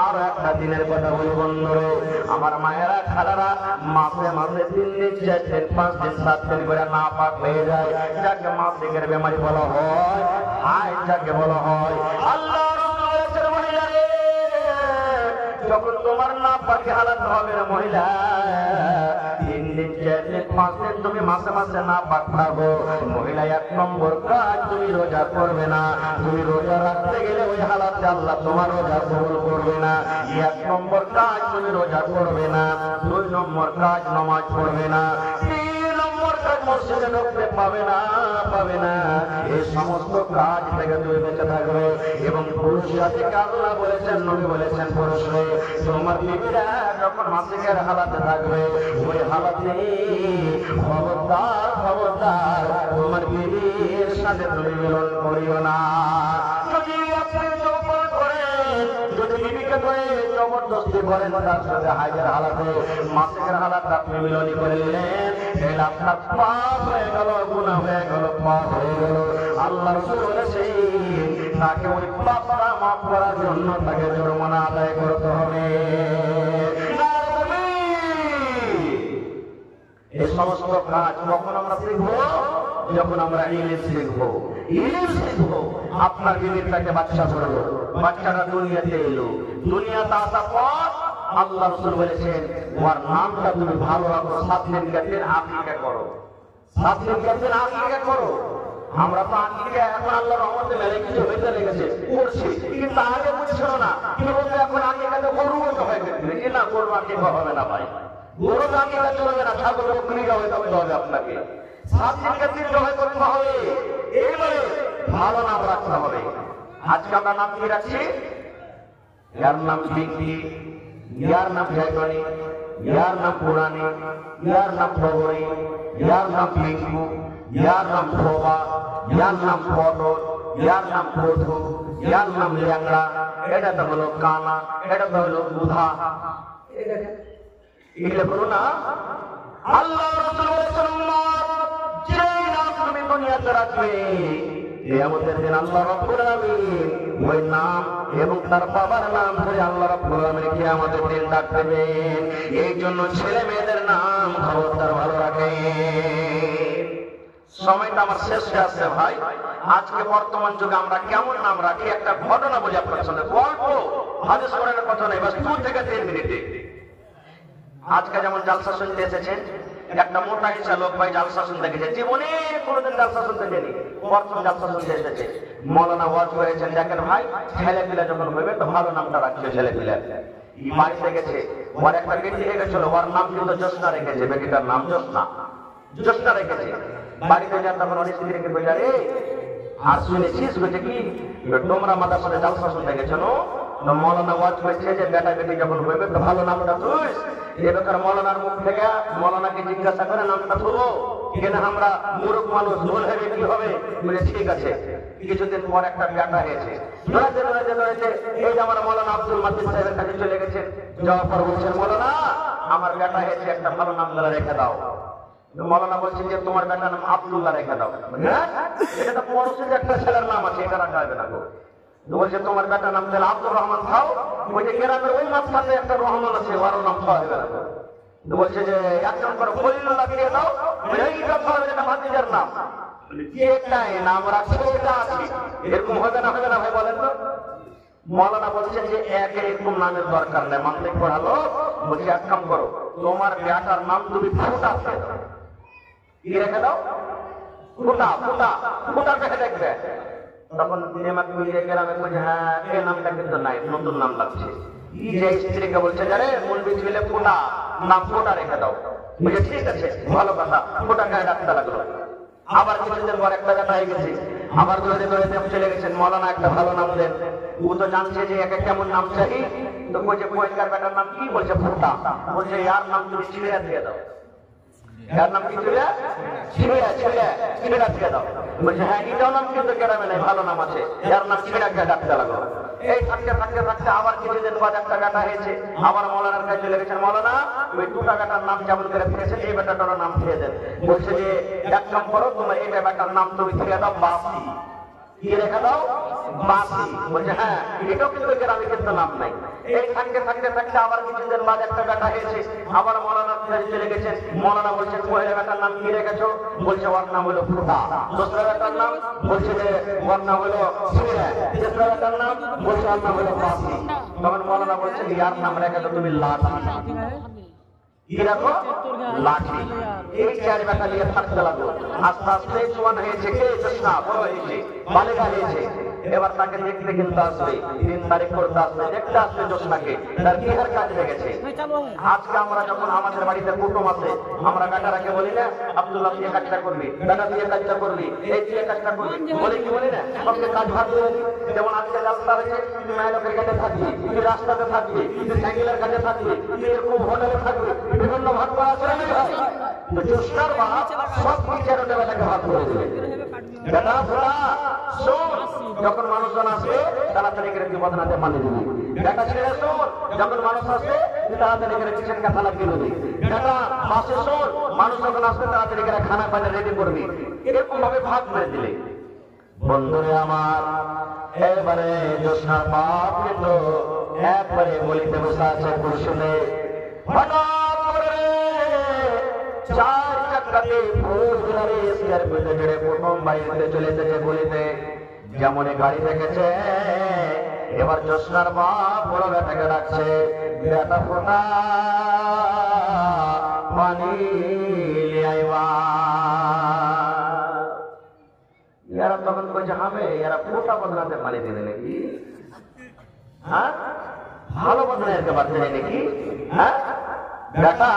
আর একটা দিনের কথা বলি বন্ধুরে, আমার মায়েরা খালারা মাসে মাসে 3 দিন 4 দিন 5 দিন 7 দিন করে না পাক হয়ে যায়, যাকে মাসিকের বেমারি বলা হয়, হায় যাকে বলা হয়। আল্লাহ রাসূল বলেছেন মহিলারে, যখন তোমার না পাকে হালাত হবে না মহিলা, 3 দিন 4 দিন 5 দিন তুমি মাসে মাসে না পাক থাকো, মহিলা 1 নম্বর কাজ তুমি রোজা করবে না। তুমি রোজা রাখতে গেলে ওই হালাতে আল্লাহ তোমার রোজা কবুল করবে না। 1 নম্বর কাজ তুমি রোজা করবে না। 2 নম্বর কাজ নামাজ পড়বে না। 3 নম্বর কাজ মসজিদে ঢুকতে পাবে না, পাবে না। এই সমস্ত কাজ থেকে তুমি বেঁচে থাকবে। এবং পুরুষ জাতিকে আল্লাহ বলেছেন, নবী বলেছেন, পুরুষরে তোমার বিবিরা যখন মাসিকের হালাতে থাকবে ওই হালাতে খবরদার, খবরদার, তোমার বিবির সাথে তুমি মিলন করিও না। যদি আপনি জবর করেন, যদি বিবিকে করে জবরদস্তি করেন তার সাথে হাইজের হালাতে মাসিকের হালাতে আপনি মিলনই করে নিলেন, তাহলে আপনার পাপ হয়ে গেল, গুনাহ হয়ে গেল, পাপ হয়ে গেল। আল্লাহ রাসূল বলেছেন তাকে ওই পাপটা মাফ করার জন্য তাকে জরিমানা আদায় করতে হবে। এই সমস্ত কাজ কখন আমরা শিখবো? যখন আমরা ইলিশ শিখবো। ইলিশ শিখবো, আপনার বিবির কাছে বাচ্চা করলো, বাচ্চাটা দুনিয়াতে এলো, দুনিয়াতে আসার পর আল্লাহ রাসূল বলেছেন ওর নামটা তুমি ভালো রাখো, 7 দিন গেছেন আকিকা করো, 7 দিন গেছেন আকিকা করো। আমরা তো আকিকা এখন আল্লাহর রহমতে মেলে কিছু হইতে লেগেছে করছি, কিন্তু আগে বুঝছিল না। কি বলতে এখন আকিকাতে গরু হয়ে গেছে, কি না গরু আকিকা হবে না ভাই, গরু আকিকা চলবে না, ছাগল বকরিটা হইতে হবে আপনাকে। 7 দিন গেছেন জবাই করতে হবে, এবারে ভালো নাম রাখতে হবে। আজকে আমরা নাম কি রাখছি? यार नाम बिंगी, यार नाम जयगणी, यार नाम पुरानी, यार नाम भगोरी, यार नाम बिंगू, यार नाम भोबा, यार नाम पटल, यार नाम प्रधु, यार नाम ল্যাংড়া। এটা তো হলো কানা, এটা তো হলো বুধা। এগুলো বলো না। আল্লাহ রাসূল বলেছেন যে নাম তুমি দুনিয়াতে রাখবে কিয়ামতের দিন আল্লাহ রাব্বুল আলামিন ওই নাম এবং তার বাবার নাম ধরে আল্লাহ রাব্বুল আলামিন কিয়ামতের দিন ডাক দেবেন। এই জন্য ছেলে মেয়েদের নাম খবরদার ভালো রাখেন। সময়টা আমার শেষ হয়ে আসছে ভাই। আজকে বর্তমান যুগে আমরা কেমন নাম রাখি একটা ঘটনা বলি আপনার সঙ্গে, গল্প, হাদিস কোরআনের কথা নেই, বাস 2 থেকে 3 মিনিটে। আজকে যেমন জালসা শুনতে এসেছেন, একটা মোটা ইচ্ছা লোক ভাই জালসা শুনতে গেছে, জীবনে কোনোদিন জালসা শুনতে যায়নি, প্রথম জালসা শুনতে এসেছে। মৌলানা ওয়াজ করেছেন, দেখেন ভাই ছেলে পিলে যখন হইবে তো ভালো নামটা রাখছে। ছেলে পিলে বাড়িতে গেছে, ওর একটা বেটি হয়ে গেছিল, ওর নাম কিন্তু জ্যোৎস্না রেখেছে, বেটিটার নাম জ্যোৎস্না, জ্যোৎস্না রেখেছে। বাড়িতে যান তখন ওর স্ত্রী রেখে বলছে, রে আর শুনেছিস বলছে কি তোমরা মাদ্রাসাতে জালসা শুনতে গেছো না? মৌলানা ওয়াজ করেছে যে বেটা বেটি যখন হইবে তো ভালো নামটা তুই। এবার মৌলানার মুখ থেকে মৌলানাকে জিজ্ঞাসা করে নামটা তুলো, কেন আমরা মূর্খ মানুষ, ভুল হবে কি হবে? বলে ঠিক আছে। কিছুদিন পর একটা বেটা হয়েছে, ধরেছে ধরেছে ধরেছে এই যে আমার মৌলানা আব্দুল মাজিদ সাহেবের কাছে চলে গেছেন। যাওয়ার পর বলছেন, মৌলানা আমার বেটা হয়েছে, একটা ভালো নাম ধরে রেখে দাও। মৌলানা বলছেন যে তোমার বেটার নাম আব্দুল্লাহ রেখে দাও। এটা তো পড়োশির একটা ছেলের নাম আছে, এটা রাখা হবে না গো। বলছে তোমার বেটার নাম তাহলে আব্দুর রহমান খাও। বলছে গ্রামের ওই মাঝখানে একটা রহমান আছে, ওর নাম খাওয়া হবে না। বলছে যে একজন করে খলিলুল্লাহ দিয়ে দাও, এইটা খাওয়া হবে, এটা ভাতিজার নাম। যেটাই নাম রাখছে সেটা আছে, এরকম হবে না ভাই বলেন তো? মৌলানা বলছেন যে এরকম নামের দরকার নেই। মান্তিক পড়ালো, বলছে এক কাম করো, তোমার বেটার নাম তুমি ফুটা রেখে দাও। কি রেখে দাও? ফুটা ফুটা ফুটা রেখে দেখবে। তখন গ্রামে বলছে হ্যাঁ এই নামটা কিন্তু নাই, নতুন নাম লাগছে। যে স্ত্রীকে বলছে যারে মুলবি ছেলে ফুটা, নাম ফুটা রেখে দাও। বলছে ঠিক আছে, ভালো কথা, ফুটা গায়ে ডাকতে লাগলো। আবার কিছুদিন পর একটা কথা হয়ে গেছে, আবার দৌড়ে চলে গেছেন, মৌলানা একটা ভালো নাম দেন। ও তো জানছে যে একে কেমন নাম চাই, তো বলছে পয়কার বেটার নাম কি? বলছে ফুটা। বলছে ইয়ার নাম তুমি ছিঁড়ে দিয়ে দাও। यार नाम की ছিড়া দিয়ে দাও। বলছে হ্যাঁ এটাও নাম কিন্তু গ্রামে নাই, ভালো নাম আছে, ইয়ার নাম ছিড়া কে ডাকতে লাগলো। এই থাকতে আবার কিছুদিন বাদ একটা গাটা হয়েছে, আবার মৌলানার কাছে চলে গেছেন, মৌলানা ওই দুটা গাটার নাম কেমন করে ফেলেছে, এই বেটাটার নাম ফেলে দেন। বলছে যে এক কাম করো, তোমার এই বেটার নাম তুমি ফেলে দাও বাসি। কি রেখে দাও? বাসি। বলছে হ্যাঁ এটাও কিন্তু গ্রামে কিন্তু নাম নাই। এই থাকতে আবার কিছুদিন বাদ একটা গাটা হয়েছে, আবার মৌলানার কাছে চলে গেছেন, মৌলানা বলছেন পয়লা বেটার নাম কি রেখেছো? বলছে ওর নাম হলো ফুটা। দোসরা বেটার নাম? বলছে যে ওর নাম হলো ছিড়া। তেসরা বেটার নাম? বলছে ওর নাম হলো বাসি। তখন মৌলানা বলছে ইয়ার নাম রেখেছো তুমি লাঠি। কি রাখো? লাঠি। এই চার বেটা নিয়ে থাকতে লাগলো। আস্তে আস্তে জোয়ান হয়েছে, কে জোসনা বড় হয়েছে, বালিকা হয়েছে। এবার তাকে দেখতে কিন্তু আসবে, 3 তারিখ করতে আসবে, দেখতে আসবে জোসনাকে, তার বিহার কাজ লেগেছে। আজকে আমরা যখন আমাদের বাড়িতে কুটুম আছে, আমরা বেটারাকে বলি না আব্দুল্লাহ দিয়ে কাজটা করবি, বেটা দিয়ে কাজটা করবি, এই দিয়ে কাজটা করবি, বলি কি বলি না? সবকে কাজ ভাগ করে দিই। যেমন আজকে রাস্তা হয়েছে, তুই মায়ের কাছে থাকবি, তুই রাস্তাতে থাকবি, তুই সাইকেলের কাছে থাকবি, তুই এরকম হোটেলে থাকবি, বিভিন্ন ভাগ করা আছে না ভাই? তো জোসনার বাপ সব বিচারে বেটাকে ভাগ করে দিবে। বেটা ভোলা শোন, যখন মানুষজন আসবে তাড়াতাড়ি করে বদনাতে মানিয়ে দিবি। বেটা ছেড়ে শোন, যখন মানুষ আসবে তাড়াতাড়ি করে কিচেন কাঁথা লাগিয়ে দিবি। বেটা পাশে শোন, মানুষ যখন আসবে তাড়াতাড়ি করে খানা পানি রেডি করবি। এরকম ভাবে ভাগ করে দিলে বন্ধুরে আমার, এবারে জোসনার বাপ কিন্তু একবারে বলিতে বসে আছে কুসুমে, হঠাৎ করে 4 চাকাতে ফুল দিলারে এসিয়ার ভিতরে জড়ে প্রথম বাড়িতে চলে এসেছে বলিতে, যেমন গাড়ি দেখেছে। এবার জোসনার বাপ বড় বেটাকে ডাকছে, বেটা ফোটা পানি আইবা। ইয়ারা তখন কইছে হবে এরা ফোটা বদলাতে পানি দিবে নাকি? হ্যাঁ ভালো বদলাতে পারছে নাকি? হ্যাঁ বেটা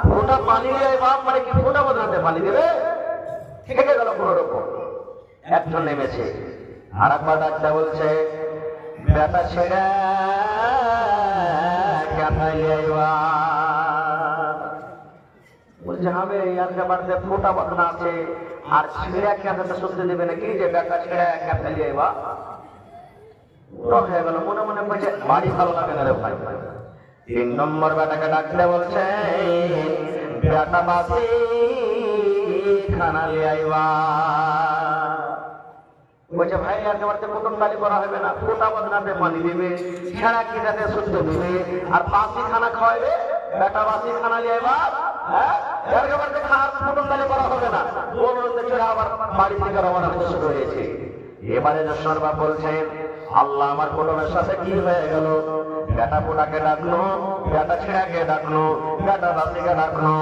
ফোটা পানি আইবা মানে কি ফোটা বদলাতে পানি দেবে? থেকে গেল কোন রকম। একজন নেমেছে, আর একবার ডাক্তার বলছে বেটা ছেড়ে বলছে হবে ইয়ার ব্যাপারে ফোটা বদনা আছে, আর ছেড়ে ক্যাঁচাতে শুনতে দেবে নাকি যে বেটা ছেড়ে ক্যাঁচা নিয়ে আইবা? হয়ে গেল, মনে মনে বলছে বাড়ি ভালো লাগে না রে ভাই। 3 নম্বর বেটাকে ডাকতে বলছে বেটা বাসি খানা লিয়ে আইবা। বলছে ভাই একেবারে প্রথম তালি করা হবে না, ফোটা বদনাতে পানি দিবে, ছেঁড়া কিটাতে শুদ্ধ দিবে, আর বাসি খানা খাওয়াবে। বেটা বাসি খানা নিয়ে এবার একেবারে খাওয়ার প্রথম তালি করা হবে না, বলতে চলে আবার বাড়ি থেকে রওনা হতে শুরু হয়েছে। এবারে জোসনার বাপ বলছেন আল্লাহ আমার কুটুমের সাথে কি হয়ে গেল? বেটা পোটাকে ডাকলো, বেটা ছেঁড়াকে ডাকলো, বেটা বাসিকে ডাকলো,